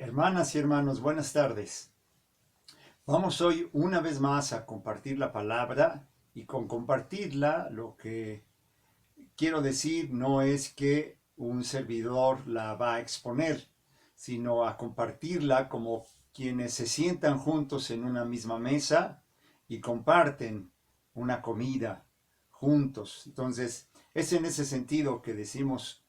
Hermanas y hermanos, buenas tardes. Vamos hoy una vez más a compartir la palabra y con compartirla lo que quiero decir no es que un servidor la va a exponer, sino a compartirla como quienes se sientan juntos en una misma mesa y comparten una comida juntos. Entonces, es en ese sentido que decimos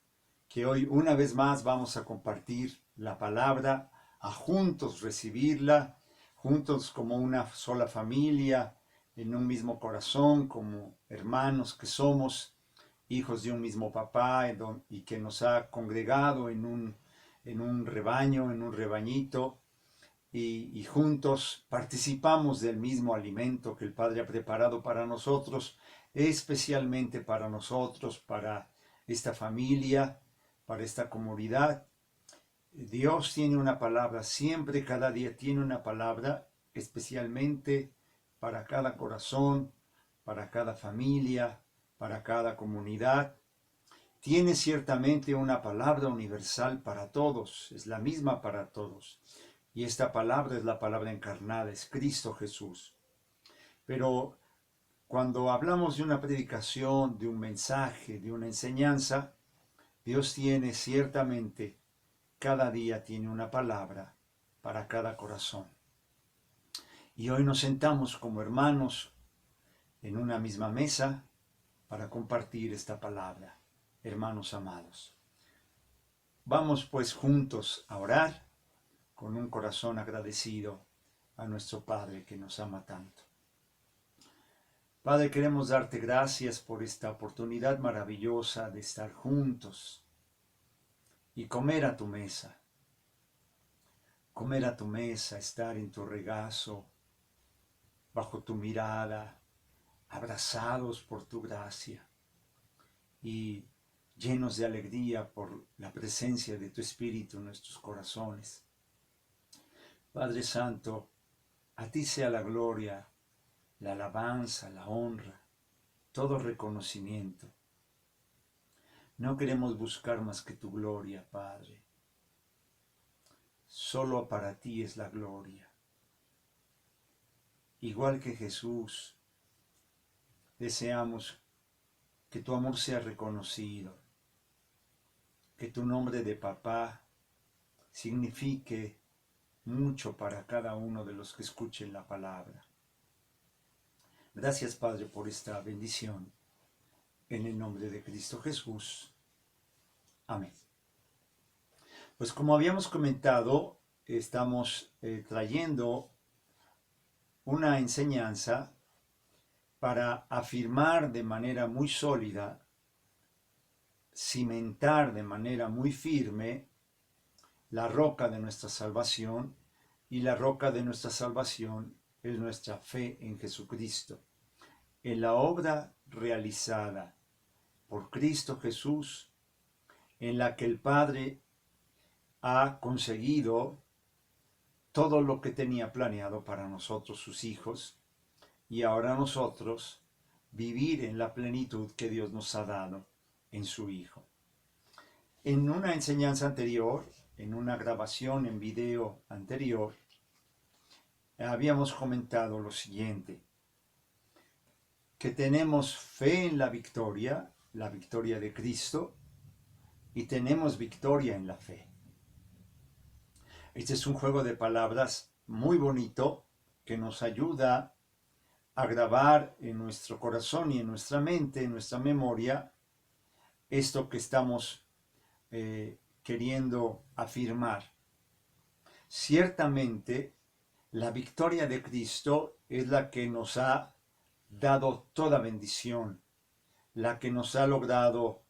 que hoy una vez más vamos a compartir la palabra, a juntos recibirla, juntos como una sola familia, en un mismo corazón, como hermanos que somos, hijos de un mismo papá y que nos ha congregado en un rebaño, en un rebañito, y juntos participamos del mismo alimento que el Padre ha preparado para nosotros, especialmente para nosotros, para esta familia, para esta comunidad. Dios tiene una palabra, siempre, cada día tiene una palabra, especialmente para cada corazón, para cada familia, para cada comunidad. Tiene ciertamente una palabra universal para todos, es la misma para todos. Y esta palabra es la palabra encarnada, es Cristo Jesús. Pero cuando hablamos de una predicación, de un mensaje, de una enseñanza, Dios tiene ciertamente, cada día tiene una palabra para cada corazón. Y hoy nos sentamos como hermanos en una misma mesa para compartir esta palabra, hermanos amados. Vamos pues juntos a orar con un corazón agradecido a nuestro Padre que nos ama tanto. Padre, queremos darte gracias por esta oportunidad maravillosa de estar juntos y comer a tu mesa. Comer a tu mesa, estar en tu regazo, bajo tu mirada, abrazados por tu gracia y llenos de alegría por la presencia de tu Espíritu en nuestros corazones. Padre Santo, a ti sea la gloria, la alabanza, la honra, todo reconocimiento. No queremos buscar más que tu gloria, Padre. Solo para ti es la gloria. Igual que Jesús, deseamos que tu amor sea reconocido, que tu nombre de papá signifique mucho para cada uno de los que escuchen la palabra. Gracias, Padre, por esta bendición. En el nombre de Cristo Jesús. Amén. Pues como habíamos comentado, estamos trayendo una enseñanza para afirmar de manera muy sólida, cimentar de manera muy firme la roca de nuestra salvación, y la roca de nuestra salvación es nuestra fe en Jesucristo, en la obra realizada por Cristo Jesús, en la que el Padre ha conseguido todo lo que tenía planeado para nosotros, sus hijos, y ahora nosotros vivir en la plenitud que Dios nos ha dado en su Hijo. En una enseñanza anterior, en una grabación en video anterior, habíamos comentado lo siguiente, que tenemos fe en la victoria de Cristo, y tenemos victoria en la fe. Este es un juego de palabras muy bonito que nos ayuda a grabar en nuestro corazón y en nuestra mente, en nuestra memoria, esto que estamos queriendo afirmar. Ciertamente, la victoria de Cristo es la que nos ha dado toda bendición, la que nos ha logrado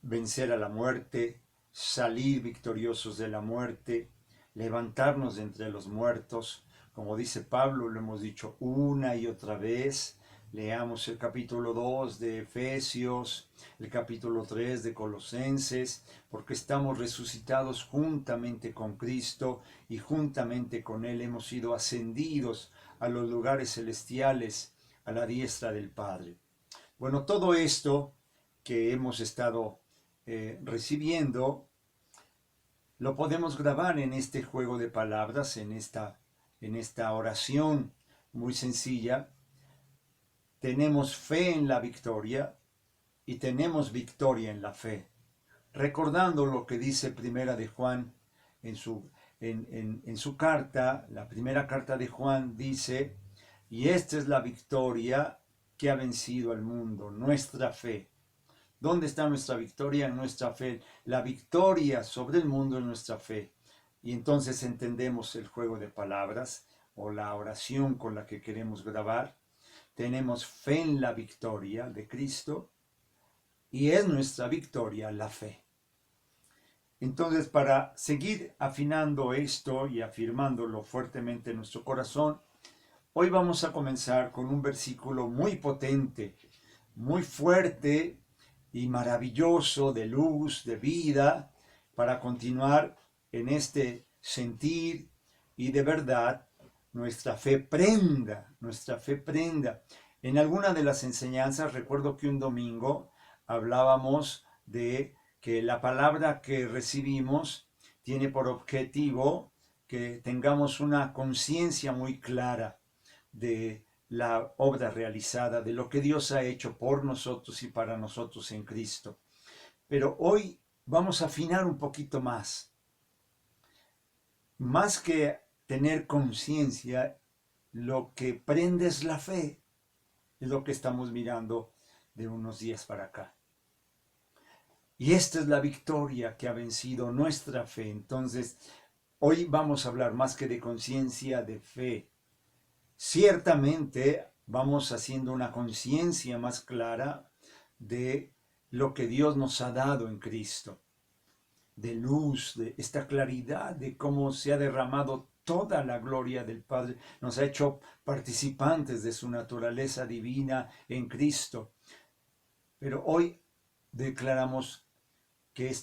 vencer a la muerte, salir victoriosos de la muerte, levantarnos de entre los muertos. Como dice Pablo, lo hemos dicho una y otra vez. Leamos el capítulo 2 de Efesios, el capítulo 3 de Colosenses, porque estamos resucitados juntamente con Cristo y juntamente con Él hemos sido ascendidos a los lugares celestiales, a la diestra del Padre. Bueno, todo esto que hemos estado recibiendo lo podemos grabar en este juego de palabras, en esta oración muy sencilla. Tenemos fe en la victoria y tenemos victoria en la fe. Recordando lo que dice Primera de Juan en su carta, la primera carta de Juan dice, y esta es la victoria que ha vencido al mundo, nuestra fe. ¿Dónde está nuestra victoria? En nuestra fe. La victoria sobre el mundo es nuestra fe. Y entonces entendemos el juego de palabras o la oración con la que queremos grabar. Tenemos fe en la victoria de Cristo y es nuestra victoria la fe. Entonces, para seguir afinando esto y afirmándolo fuertemente en nuestro corazón, hoy vamos a comenzar con un versículo muy potente, muy fuerte y maravilloso de luz, de vida, para continuar en este sentir y de verdad nuestra fe prenda, nuestra fe prenda. En alguna de las enseñanzas, recuerdo que un domingo hablábamos de que la palabra que recibimos tiene por objetivo que tengamos una conciencia muy clara de la obra realizada, de lo que Dios ha hecho por nosotros y para nosotros en Cristo. Pero hoy vamos a afinar un poquito más. Más que tener conciencia, lo que prende es la fe, es lo que estamos mirando de unos días para acá. Y esta es la victoria que ha vencido nuestra fe. Entonces, hoy vamos a hablar más que de conciencia, de fe. Ciertamente vamos haciendo una conciencia más clara de lo que Dios nos ha dado en Cristo, de luz, de esta claridad, de cómo se ha derramado toda la gloria del Padre, nos ha hecho participantes de su naturaleza divina en Cristo. Pero hoy declaramos que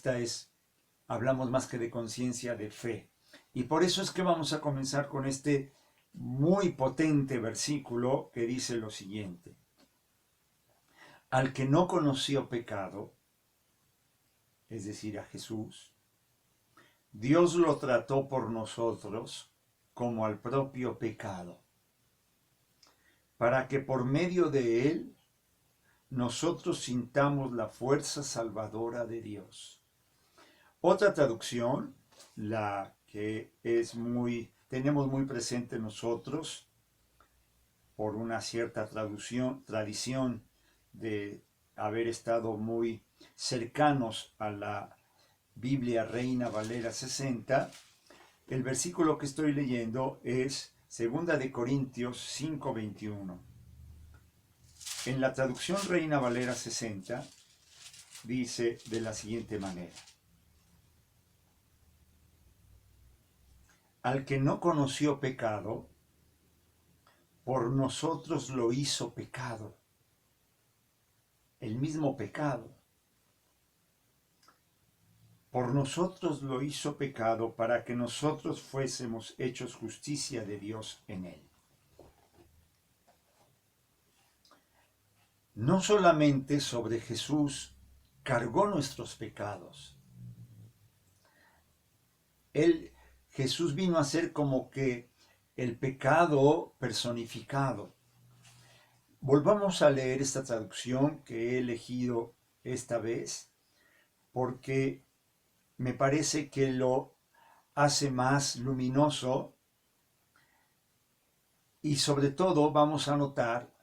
hablamos más que de conciencia, de fe. Y por eso es que vamos a comenzar con este muy potente versículo que dice lo siguiente. Al que no conoció pecado, es decir, a Jesús, Dios lo trató por nosotros como al propio pecado, para que por medio de él nosotros sintamos la fuerza salvadora de Dios. Otra traducción, la que tenemos muy presente nosotros, por una cierta tradición de haber estado muy cercanos a la Biblia Reina Valera 60, el versículo que estoy leyendo es 2 de Corintios 5:21. En la traducción Reina Valera 60 dice de la siguiente manera: al que no conoció pecado, por nosotros lo hizo pecado. El mismo pecado. Por nosotros lo hizo pecado para que nosotros fuésemos hechos justicia de Dios en él. No solamente sobre Jesús cargó nuestros pecados. Jesús vino a ser como que el pecado personificado. Volvamos a leer esta traducción que he elegido esta vez, porque me parece que lo hace más luminoso y sobre todo vamos a notar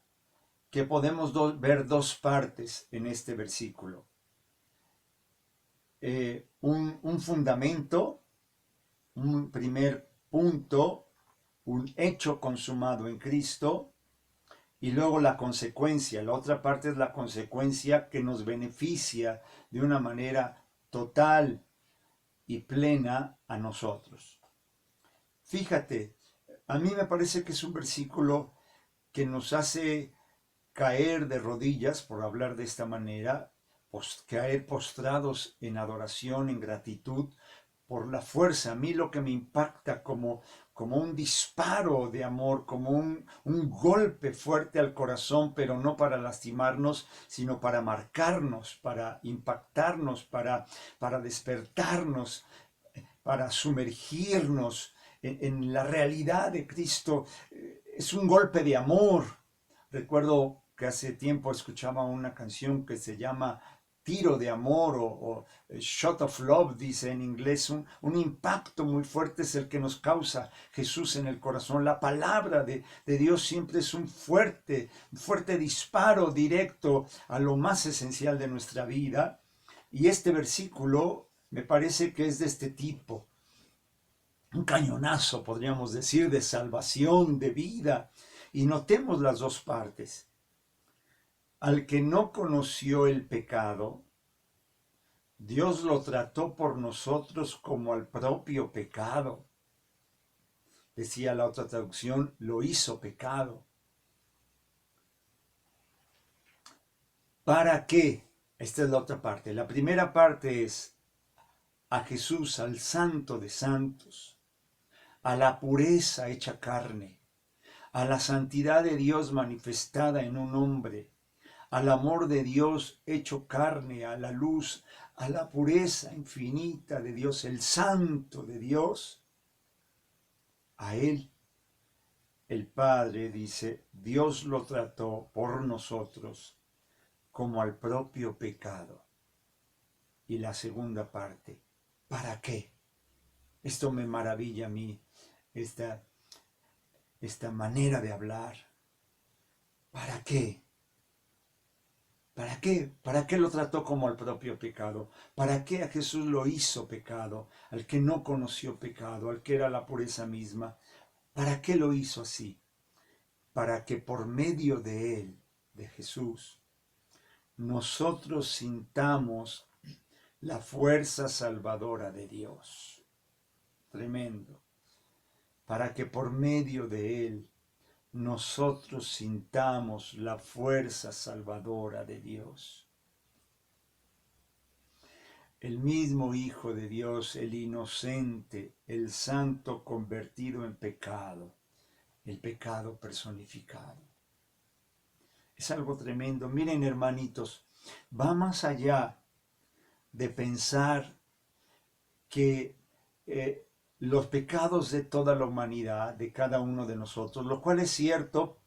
que podemos ver dos partes en este versículo. Un fundamento, un primer punto, un hecho consumado en Cristo, y luego la consecuencia. La otra parte es la consecuencia que nos beneficia de una manera total y plena a nosotros. Fíjate, a mí me parece que es un versículo que nos hace caer de rodillas, por hablar de esta manera, caer postrados en adoración, en gratitud, por la fuerza. A mí lo que me impacta como un disparo de amor, como un golpe fuerte al corazón, pero no para lastimarnos, sino para marcarnos, para impactarnos, para despertarnos. para sumergirnos en la realidad de Cristo. Es un golpe de amor. Recuerdo que hace tiempo escuchaba una canción que se llama Tiro de Amor o Shot of Love, dice en inglés. Un impacto muy fuerte es el que nos causa Jesús en el corazón. La palabra de Dios siempre es un fuerte disparo directo a lo más esencial de nuestra vida. Y este versículo me parece que es de este tipo. Un cañonazo, podríamos decir, de salvación, de vida. Y notemos las dos partes. Al que no conoció el pecado, Dios lo trató por nosotros como al propio pecado. Decía la otra traducción, lo hizo pecado. ¿Para qué? Esta es la otra parte. La primera parte es a Jesús, al Santo de Santos, a la pureza hecha carne, a la santidad de Dios manifestada en un hombre, al amor de Dios hecho carne, a la luz, a la pureza infinita de Dios, el Santo de Dios. A Él, el Padre, dice, Dios lo trató por nosotros como al propio pecado. Y la segunda parte, ¿para qué? Esto me maravilla a mí, esta manera de hablar. ¿Para qué? ¿Para qué? ¿Para qué lo trató como al propio pecado? ¿Para qué a Jesús lo hizo pecado? Al que no conoció pecado, al que era la pureza misma. ¿Para qué lo hizo así? Para que por medio de Él, de Jesús, nosotros sintamos la fuerza salvadora de Dios. Tremendo. Para que por medio de Él nosotros sintamos la fuerza salvadora de Dios. El mismo Hijo de Dios, el inocente, el santo convertido en pecado, el pecado personificado. Es algo tremendo. Miren, hermanitos, va más allá de pensar que los pecados de toda la humanidad, de cada uno de nosotros, lo cual es cierto,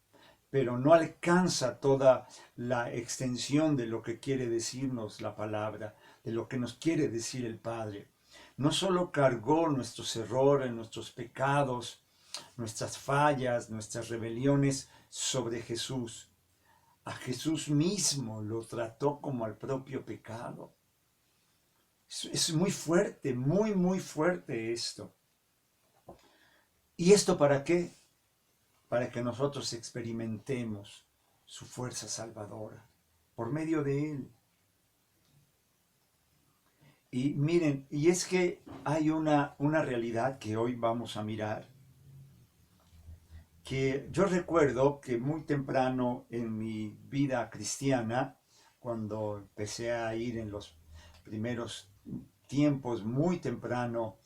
pero no alcanza toda la extensión de lo que quiere decirnos la palabra, de lo que nos quiere decir el Padre. No solo cargó nuestros errores, nuestros pecados, nuestras fallas, nuestras rebeliones sobre Jesús. A Jesús mismo lo trató como al propio pecado. Es muy fuerte, muy fuerte esto. ¿Y esto para qué? Para que nosotros experimentemos su fuerza salvadora por medio de Él. Y miren, y es que hay una realidad que hoy vamos a mirar, que yo recuerdo que muy temprano en mi vida cristiana, cuando empecé a ir en los primeros tiempos, muy temprano,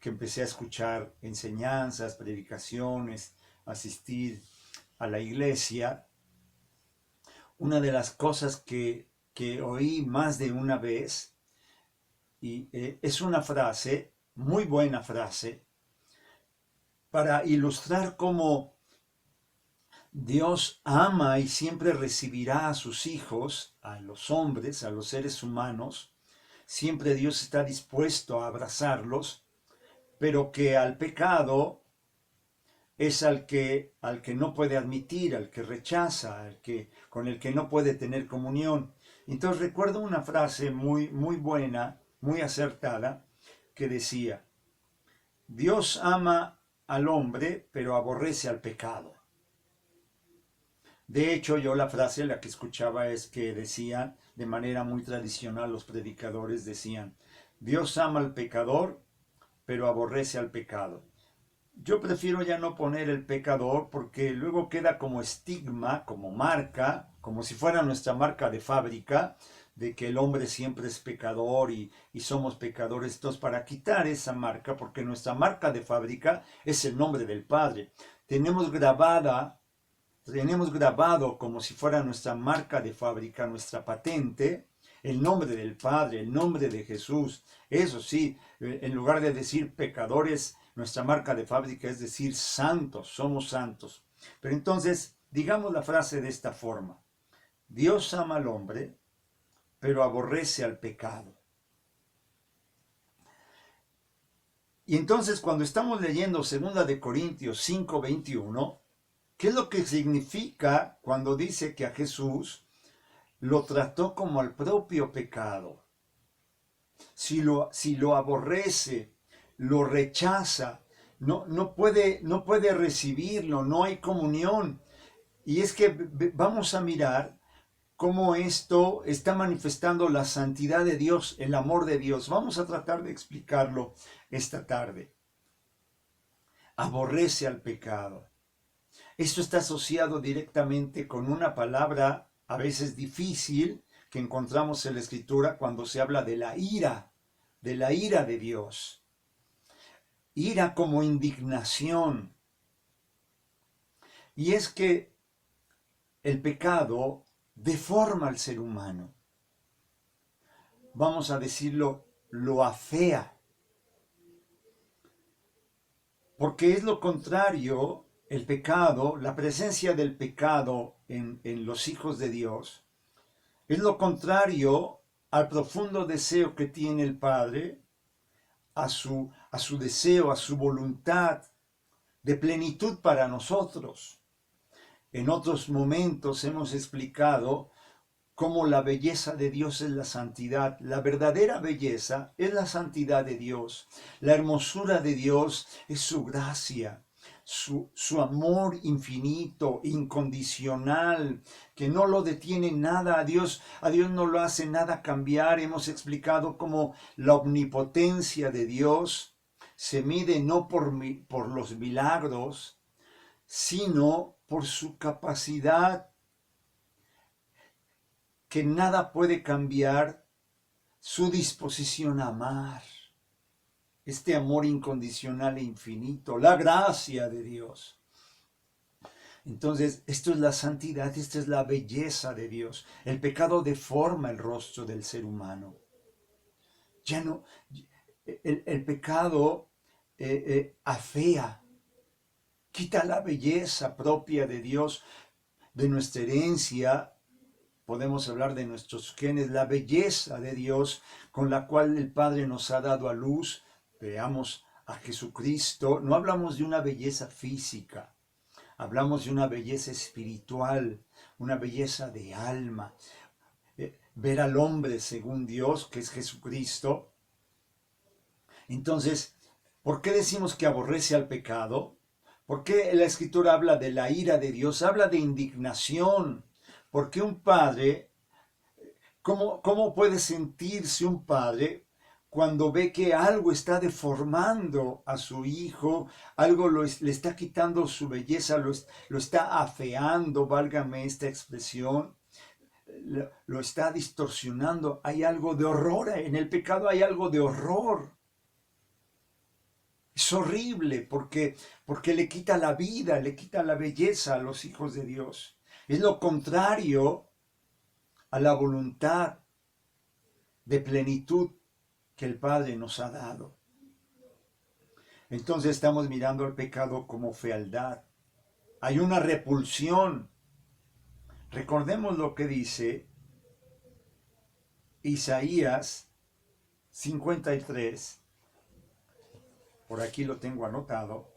que empecé a escuchar enseñanzas, predicaciones, asistir a la iglesia, una de las cosas que oí más de una vez, y es una frase, muy buena frase, para ilustrar cómo Dios ama y siempre recibirá a sus hijos, a los hombres, a los seres humanos. Siempre Dios está dispuesto a abrazarlos, pero que al pecado es al que no puede admitir, al que rechaza, con el que no puede tener comunión. Entonces recuerdo una frase muy buena, muy acertada, que decía, Dios ama al hombre, pero aborrece al pecado. De hecho, yo la frase la que escuchaba es que decían, de manera muy tradicional, los predicadores decían, Dios ama al pecador, pero aborrece al pecado. Yo prefiero ya no poner el pecador porque luego queda como estigma, como marca, como si fuera nuestra marca de fábrica, de que el hombre siempre es pecador y somos pecadores. Entonces, para quitar esa marca, porque nuestra marca de fábrica es el nombre del Padre, tenemos grabado como si fuera nuestra marca de fábrica, nuestra patente, el nombre del Padre, el nombre de Jesús. Eso sí, en lugar de decir pecadores, nuestra marca de fábrica es decir santos, somos santos. Pero entonces, digamos la frase de esta forma: Dios ama al hombre, pero aborrece al pecado. Y entonces cuando estamos leyendo 2 de Corintios 5:21, ¿qué es lo que significa cuando dice que a Jesús lo trató como al propio pecado? Si lo aborrece, lo rechaza, no puede recibirlo, no hay comunión. Y es que vamos a mirar cómo esto está manifestando la santidad de Dios, el amor de Dios. Vamos a tratar de explicarlo esta tarde. Aborrece al pecado. Esto está asociado directamente con una palabra a veces difícil que encontramos en la Escritura cuando se habla de la ira de Dios. Ira como indignación. Y es que el pecado deforma al ser humano. Vamos a decirlo, lo afea. Porque es lo contrario, el pecado, la presencia del pecado en los hijos de Dios, es lo contrario al profundo deseo que tiene el Padre, a su deseo, a su voluntad de plenitud para nosotros. En otros momentos hemos explicado cómo la belleza de Dios es la santidad. La verdadera belleza es la santidad de Dios. La hermosura de Dios es su gracia, su amor infinito, incondicional, que no lo detiene nada. A Dios no lo hace nada cambiar. Hemos explicado cómo la omnipotencia de Dios se mide no por los milagros, sino por su capacidad, que nada puede cambiar su disposición a amar. Este amor incondicional e infinito, la gracia de Dios. Entonces, esto es la santidad, esta es la belleza de Dios. El pecado deforma el rostro del ser humano. Ya no, el pecado afea, quita la belleza propia de Dios, de nuestra herencia. Podemos hablar de nuestros genes, la belleza de Dios con la cual el Padre nos ha dado a luz. Veamos a Jesucristo. No hablamos de una belleza física, hablamos de una belleza espiritual, una belleza de alma. Ver al hombre según Dios, que es Jesucristo. Entonces, ¿por qué decimos que aborrece al pecado? ¿Por qué la Escritura habla de la ira de Dios? Habla de indignación. Porque un padre, ¿cómo puede sentirse un padre cuando ve que algo está deformando a su hijo, algo le está quitando su belleza, lo está afeando, válgame esta expresión, lo está distorsionando? Hay algo de horror, en el pecado hay algo de horror. Es horrible porque le quita la vida, le quita la belleza a los hijos de Dios. Es lo contrario a la voluntad de plenitud que el Padre nos ha dado. Entonces estamos mirando al pecado como fealdad. Hay una repulsión. Recordemos lo que dice Isaías 53. Por aquí lo tengo anotado.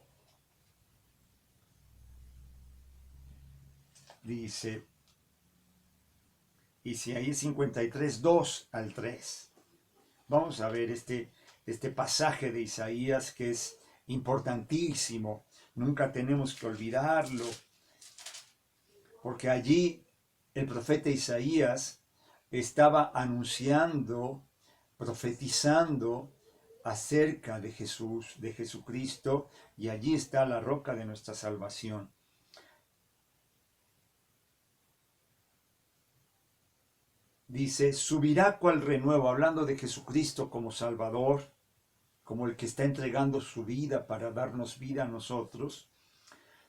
Dice Isaías 53, 2 al 3. Vamos a ver este pasaje de Isaías que es importantísimo. Nunca tenemos que olvidarlo, porque allí el profeta Isaías estaba anunciando, profetizando acerca de Jesús, de Jesucristo, y allí está la roca de nuestra salvación. Dice, subirá cual renuevo, hablando de Jesucristo como Salvador, como el que está entregando su vida para darnos vida a nosotros.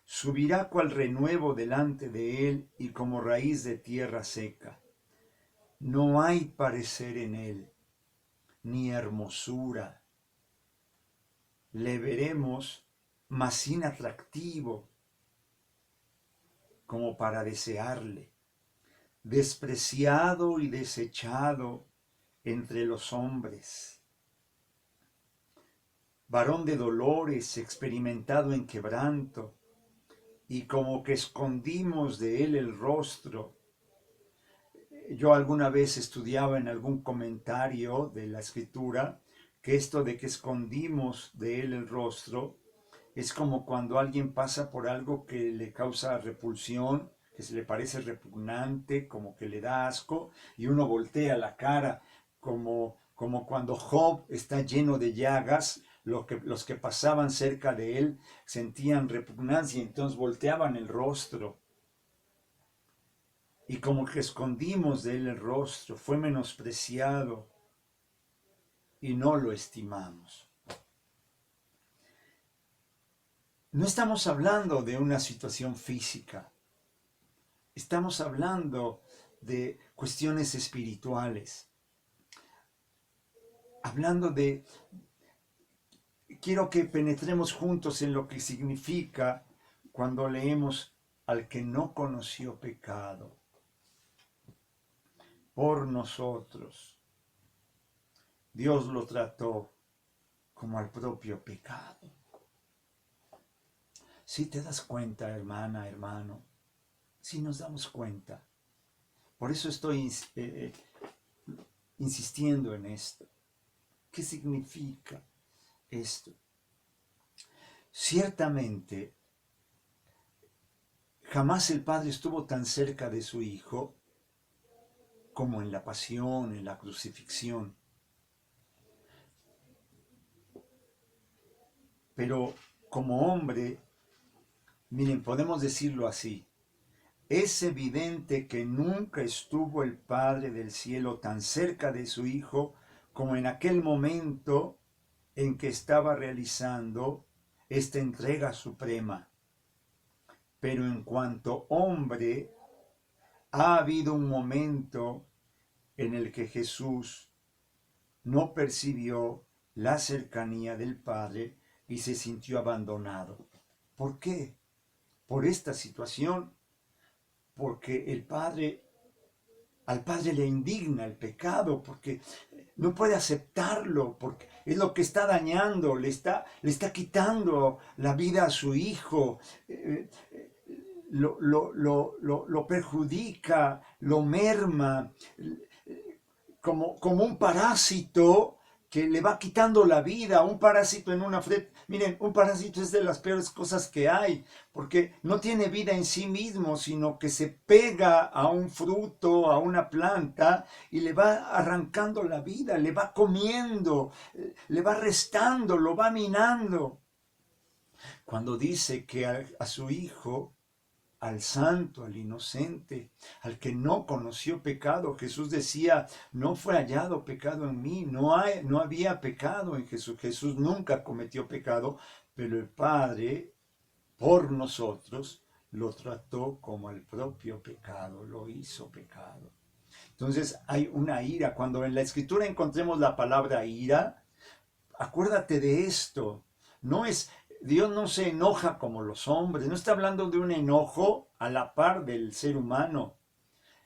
Subirá cual renuevo delante de él y como raíz de tierra seca. No hay parecer en él, ni hermosura. Le veremos, mas sin atractivo, como para desearle, despreciado y desechado entre los hombres, varón de dolores, experimentado en quebranto, y como que escondimos de él el rostro. Yo alguna vez estudiaba en algún comentario de la escritura que esto de que escondimos de él el rostro es como cuando alguien pasa por algo que le causa repulsión, que se le parece repugnante, como que le da asco, y uno voltea la cara, como cuando Job está lleno de llagas, los que pasaban cerca de él sentían repugnancia y entonces volteaban el rostro. Y como que escondimos de él el rostro, fue menospreciado y no lo estimamos. No estamos hablando de una situación física, estamos hablando de cuestiones espirituales, hablando de, quiero que penetremos juntos en lo que significa cuando leemos al que no conoció pecado por nosotros. Dios lo trató como al propio pecado. Si te das cuenta, hermana, hermano, si nos damos cuenta. Por eso estoy insistiendo en esto. ¿Qué significa esto? Ciertamente, jamás el Padre estuvo tan cerca de su Hijo como en la pasión, en la crucifixión. Pero como hombre, miren, podemos decirlo así, es evidente que nunca estuvo el Padre del cielo tan cerca de su Hijo como en aquel momento en que estaba realizando esta entrega suprema. Pero en cuanto hombre, ha habido un momento en el que Jesús no percibió la cercanía del Padre y se sintió abandonado. ¿Por qué? Por esta situación, porque al Padre le indigna el pecado, porque no puede aceptarlo, porque es lo que está dañando, le está quitando la vida a su hijo, lo perjudica, lo merma, como un parásito que le va quitando la vida, un parásito en una fleta. Miren, un parásito es de las peores cosas que hay, porque no tiene vida en sí mismo, sino que se pega a un fruto, a una planta, y le va arrancando la vida, le va comiendo, le va restando, lo va minando. Cuando dice que a su hijo, al santo, al inocente, al que no conoció pecado. Jesús decía, no fue hallado pecado en mí, no había pecado en Jesús. Jesús nunca cometió pecado, pero el Padre, por nosotros, lo trató como el propio pecado, lo hizo pecado. Entonces hay una ira. Cuando en la Escritura encontremos la palabra ira, acuérdate de esto. No es, Dios no se enoja como los hombres, no está hablando de un enojo a la par del ser humano.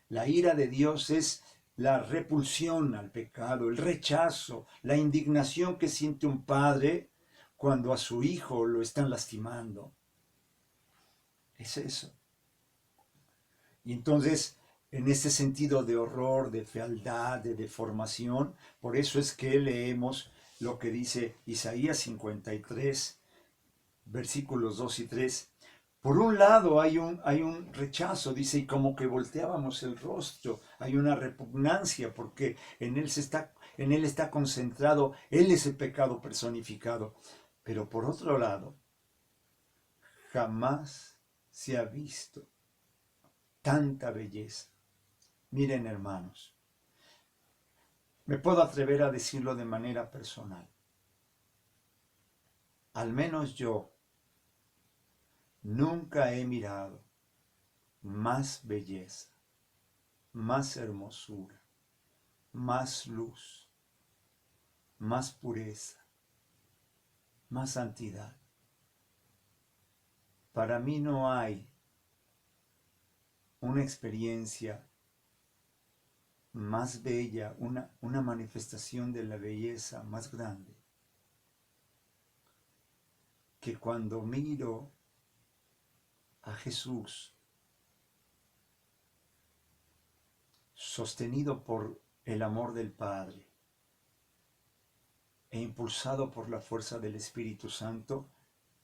La ira de Dios es la repulsión al pecado, el rechazo, la indignación que siente un padre cuando a su hijo lo están lastimando. Es eso. Y entonces, en ese sentido de horror, de fealdad, de deformación, por eso es que leemos lo que dice Isaías 53, versículos 2 y 3. Por un lado hay un rechazo, dice, y como que volteábamos el rostro, hay una repugnancia porque en él está concentrado, él es el pecado personificado. Pero por otro lado, jamás se ha visto tanta belleza. Miren, hermanos, me puedo atrever a decirlo de manera personal. Al menos yo nunca he mirado más belleza, más hermosura, más luz, más pureza, más santidad. Para mí no hay una experiencia más bella, una manifestación de la belleza más grande, que cuando miro a Jesús sostenido por el amor del Padre e impulsado por la fuerza del Espíritu Santo,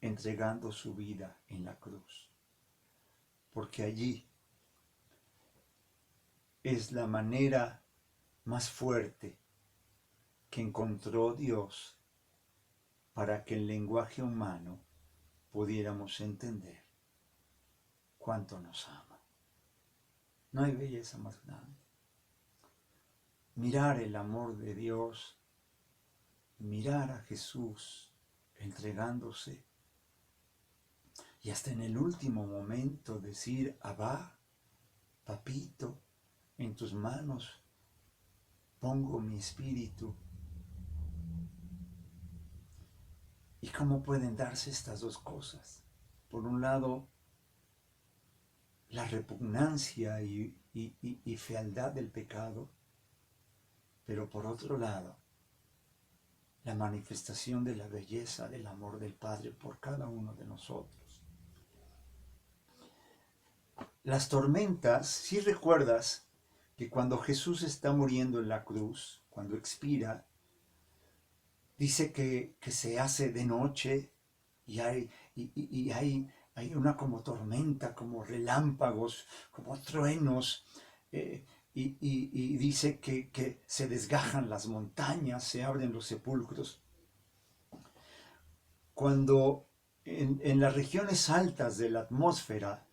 entregando su vida en la cruz. Porque allí es la manera más fuerte que encontró Dios para que en lenguaje humano pudiéramos entender cuánto nos ama. No hay belleza más grande. Mirar el amor de Dios, mirar a Jesús entregándose y hasta en el último momento decir: Abba, papito, en tus manos pongo mi espíritu. ¿Y cómo pueden darse estas dos cosas? Por un lado, la repugnancia y fealdad del pecado, pero por otro lado, la manifestación de la belleza del amor del Padre por cada uno de nosotros. Las tormentas, si recuerdas que cuando Jesús está muriendo en la cruz, cuando expira, dice que se hace de noche y hay una como tormenta, como relámpagos, como truenos, y dice que se desgajan las montañas, se abren los sepulcros. Cuando en las regiones altas de la atmósfera,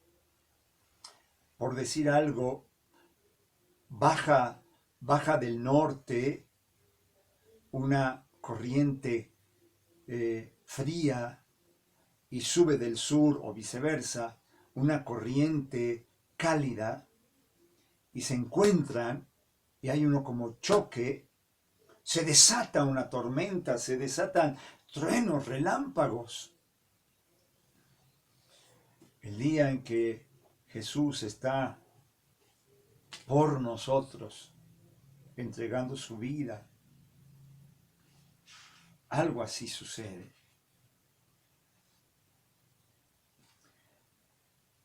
por decir algo, baja del norte una corriente fría y sube del sur o viceversa una corriente cálida y se encuentran y hay uno como choque, se desata una tormenta, se desatan truenos, relámpagos. El día en que Jesús está por nosotros, entregando su vida, algo así sucede.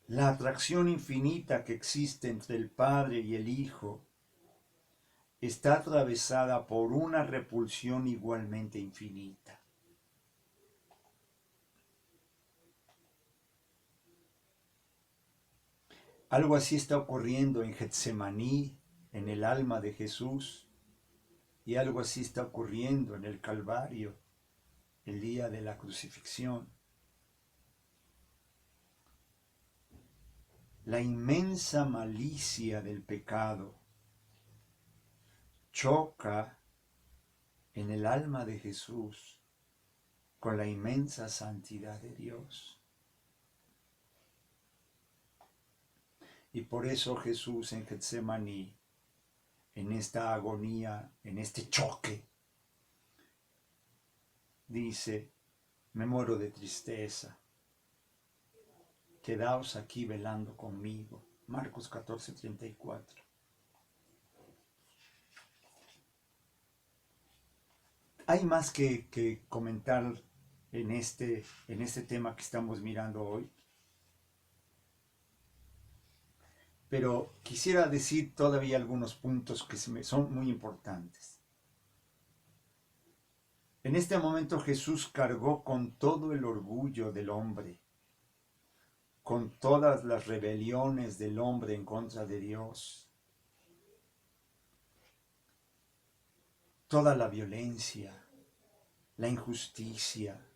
La atracción infinita que existe entre el Padre y el Hijo está atravesada por una repulsión igualmente infinita. Algo así está ocurriendo en Getsemaní, en el alma de Jesús, y algo así está ocurriendo en el Calvario, el día de la crucifixión. La inmensa malicia del pecado choca en el alma de Jesús con la inmensa santidad de Dios. Y por eso Jesús en Getsemaní, en esta agonía, en este choque, dice: me muero de tristeza, quedaos aquí velando conmigo. Marcos 14:34. Hay más que comentar en este tema que estamos mirando hoy, pero quisiera decir todavía algunos puntos que son muy importantes. En este momento Jesús cargó con todo el orgullo del hombre, con todas las rebeliones del hombre en contra de Dios, toda la violencia, la injusticia,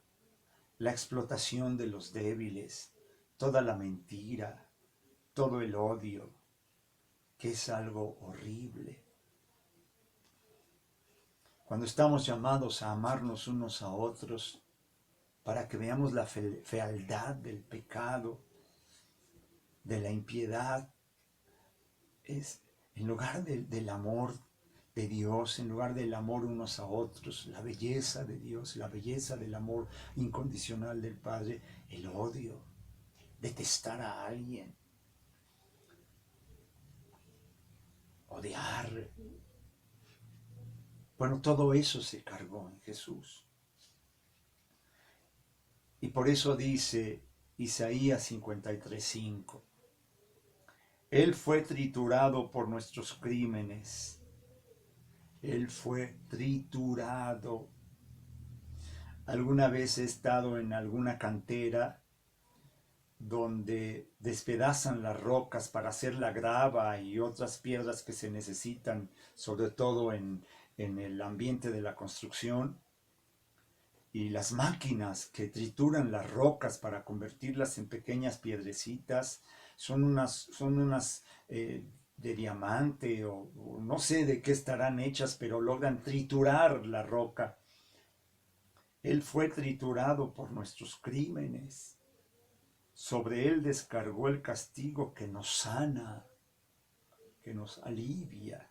la explotación de los débiles, toda la mentira, todo el odio, que es algo horrible. Cuando estamos llamados a amarnos unos a otros para que veamos la fealdad del pecado, de la impiedad, es en lugar del amor, de Dios, en lugar del amor unos a otros, la belleza de Dios, la belleza del amor incondicional del Padre, el odio, detestar a alguien, odiar. Bueno, todo eso se cargó en Jesús. Y por eso dice Isaías 53:5, Él fue triturado por nuestros crímenes. Él fue triturado. Alguna vez he estado en alguna cantera donde despedazan las rocas para hacer la grava y otras piedras que se necesitan, sobre todo en el ambiente de la construcción. Y las máquinas que trituran las rocas para convertirlas en pequeñas piedrecitas son unas de diamante o no sé de qué estarán hechas, pero logran triturar la roca. Él fue triturado por nuestros crímenes. Sobre él descargó el castigo que nos sana, que nos alivia,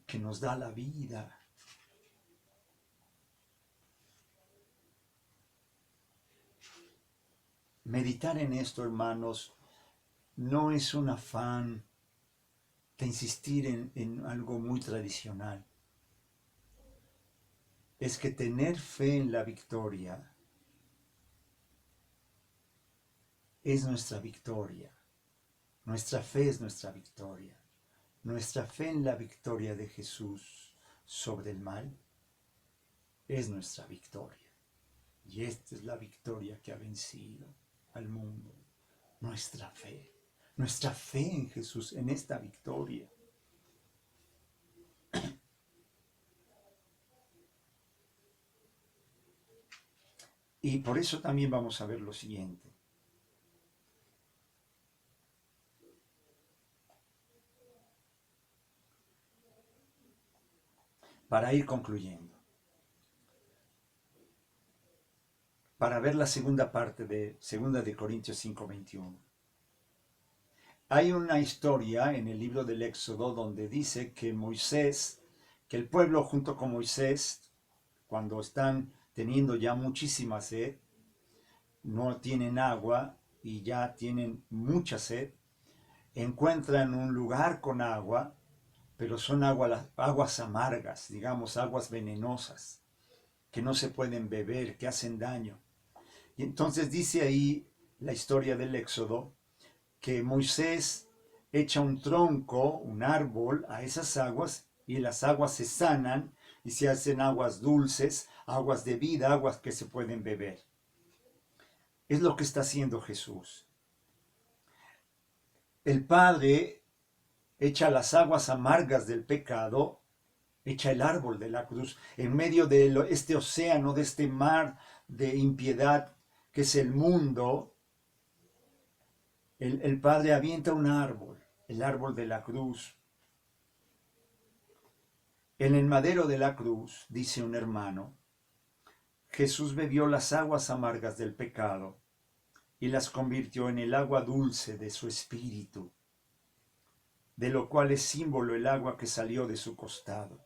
que nos da la vida. Meditar en esto, hermanos, no es un afán de insistir en algo muy tradicional. Es que tener fe en la victoria es nuestra victoria. Nuestra fe es nuestra victoria. Nuestra fe en la victoria de Jesús sobre el mal es nuestra victoria. Y esta es la victoria que ha vencido al mundo. Nuestra fe en Jesús, en esta victoria. Y por eso también vamos a ver lo siguiente. Para ir concluyendo. Para ver la segunda parte de 2 Corintios 5:21. Hay una historia en el libro del Éxodo donde dice que el pueblo junto con Moisés, cuando están teniendo ya muchísima sed, no tienen agua y ya tienen mucha sed, encuentran un lugar con agua, pero son aguas amargas, digamos, aguas venenosas, que no se pueden beber, que hacen daño. Y entonces dice ahí la historia del Éxodo, que Moisés echa un tronco, un árbol, a esas aguas, y las aguas se sanan y se hacen aguas dulces, aguas de vida, aguas que se pueden beber. Es lo que está haciendo Jesús. El Padre echa las aguas amargas del pecado, echa el árbol de la cruz en medio de este océano, de este mar de impiedad que es el mundo. El Padre avienta un árbol, el árbol de la cruz. En el madero de la cruz, dice un hermano, Jesús bebió las aguas amargas del pecado y las convirtió en el agua dulce de su espíritu, de lo cual es símbolo el agua que salió de su costado.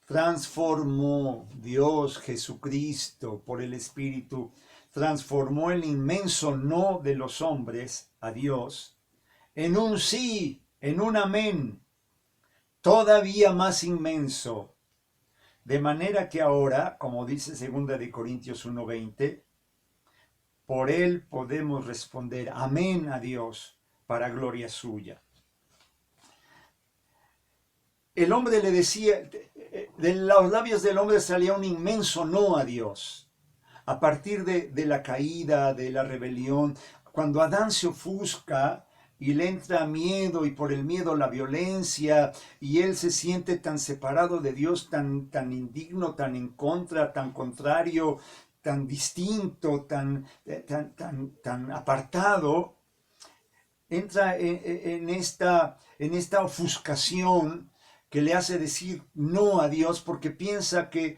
Transformó Dios Jesucristo por el Espíritu, transformó el inmenso no de los hombres a Dios en un sí, en un amén, todavía más inmenso. De manera que ahora, como dice 2 Corintios 1:20, por él podemos responder amén a Dios para gloria suya. El hombre le decía, de los labios del hombre salía un inmenso no a Dios. A partir de la caída, de la rebelión, cuando Adán se ofusca y le entra miedo y por el miedo la violencia y él se siente tan separado de Dios, tan indigno, tan en contra, tan contrario, tan distinto, tan apartado, entra en esta ofuscación que le hace decir no a Dios porque piensa que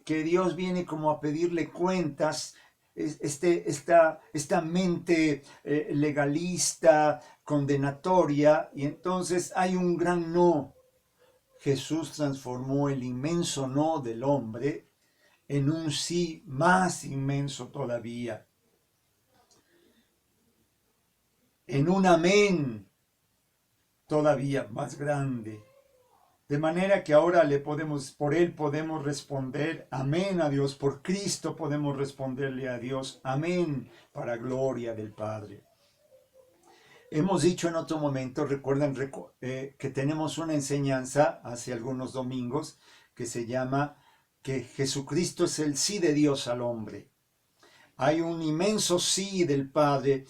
Dios viene como a pedirle cuentas. Esta mente legalista, condenatoria y entonces hay un gran no. Jesús transformó el inmenso no del hombre en un sí más inmenso todavía, en un amén todavía más grande. De manera que ahora por Él podemos responder amén a Dios, por Cristo podemos responderle a Dios amén, para gloria del Padre. Hemos dicho en otro momento, recuerden que tenemos una enseñanza hace algunos domingos que se llama que Jesucristo es el sí de Dios al hombre. Hay un inmenso sí del Padre.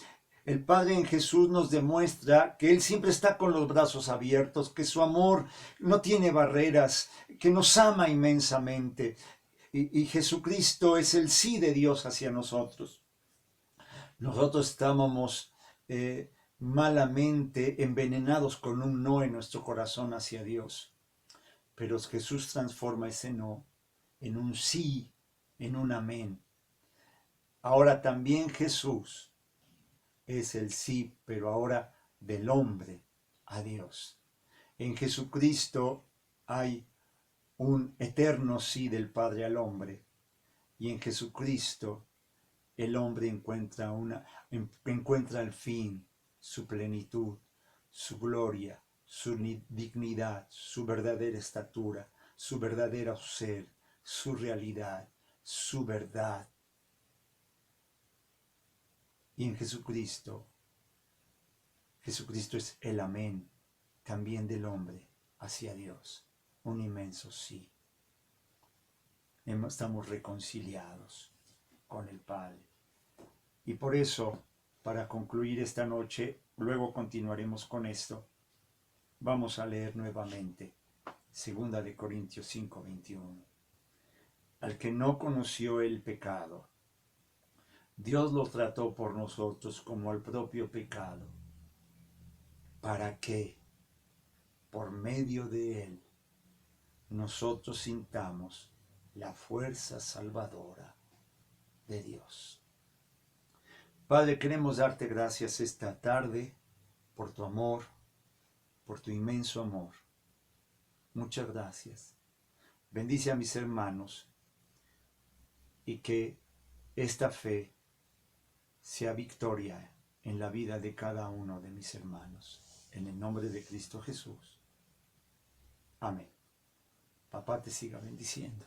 El Padre en Jesús nos demuestra que Él siempre está con los brazos abiertos, que su amor no tiene barreras, que nos ama inmensamente. Y Jesucristo es el sí de Dios hacia nosotros. Nosotros estábamos malamente envenenados con un no en nuestro corazón hacia Dios. Pero Jesús transforma ese no en un sí, en un amén. Ahora también Jesús es el sí, pero ahora del hombre a Dios. En Jesucristo hay un eterno sí del Padre al hombre. Y en Jesucristo el hombre encuentra al fin su plenitud, su gloria, su dignidad, su verdadera estatura, su verdadero ser, su realidad, su verdad. Y en Jesucristo es el amén también del hombre hacia Dios. Un inmenso sí. Estamos reconciliados con el Padre. Y por eso, para concluir esta noche, luego continuaremos con esto, vamos a leer nuevamente 2 de Corintios 5:21. Al que no conoció el pecado, Dios lo trató por nosotros como al propio pecado, para que, por medio de él, nosotros sintamos la fuerza salvadora de Dios. Padre, queremos darte gracias esta tarde por tu amor, por tu inmenso amor. Muchas gracias. Bendice a mis hermanos y que esta fe sea victoria en la vida de cada uno de mis hermanos. En el nombre de Cristo Jesús. Amén. Papá te siga bendiciendo.